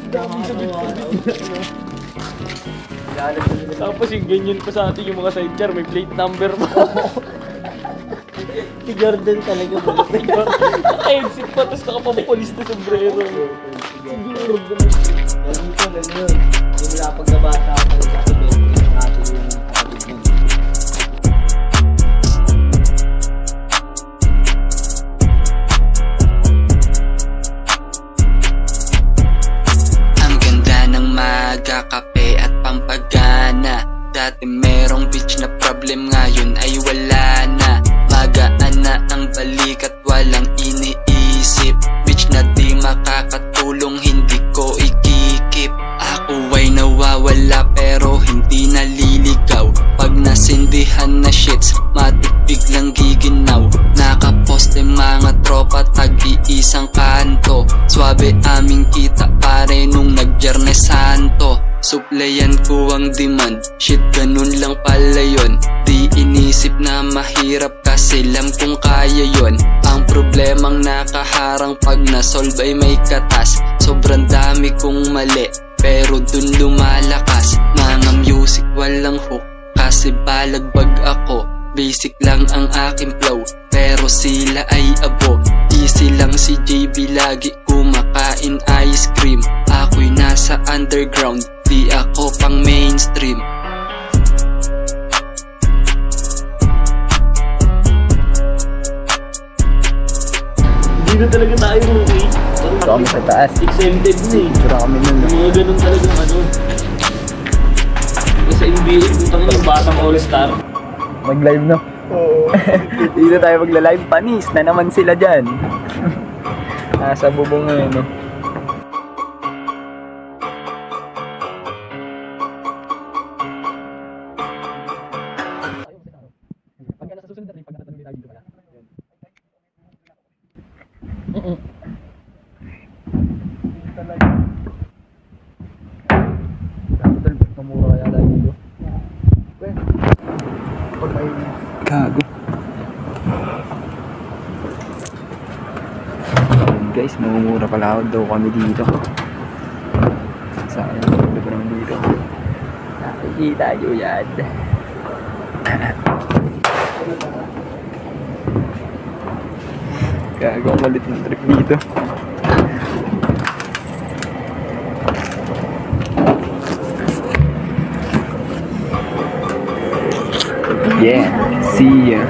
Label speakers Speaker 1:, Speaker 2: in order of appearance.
Speaker 1: Dami sabit-sabit. Tapos yung ganyan pa sa atin yung mga sidecar, may plate number pa.
Speaker 2: Si Jordan talaga ba?
Speaker 1: Naka-exit pa, tapos nakapapulis na sombrero. Siguro ganun.
Speaker 2: Ganun ko, ganun. Simula pag nabata ako sa kapatid, yung ate ko yung kapatid nun.
Speaker 3: Ang ganda ng maga, kape at pampagana. Dati merong bitch na problem, ngayon ay wala na. Magaan na ang balik at walang iniisip. Bitch na di makakatulong, hindi ko ikikip. Ako ay nawawala pero hindi naliligaw. Pag nasindihan na shits, matipig lang giginaw. Nakaposte mga tropa, tag-iisang kanto. Swabe aming kita pare nung nag-Biyernes Santo. Suplayan ko ang demand, shit ganun lang pala yun. Di inisip na mahirap kasi alam kung kaya yon. Ang problemang nakaharang pag nasolve ay may katas. Sobrang dami kong mali pero dun lumalakas. Mga music walang hook kasi balagbag ako. Basic lang ang aking flow pero sila ay abo. Easy lang si JB, lagi kumakain ice cream. Ako'y nasa underground, di ako pang mainstream.
Speaker 1: Hindi na talaga tayo okay.
Speaker 4: Ito kami sa taas.
Speaker 1: Exempted na eh.
Speaker 4: Tira kami nun.
Speaker 1: Yung mga ganun talagang ano. Yung sa NBA, putang yung batang all-star.
Speaker 4: Mag-live no? Oo. Dito tayo magla-live. Panis na naman sila dyan. Nasa bubong ngayon no? Mamura kaya tayo dito. Gago. Guys, mamumura pala daw kami dito. Sayang, wala pa naman dito. Nakikita nyo yan. Gago, ang malit ng trip dito. Yeah, see ya.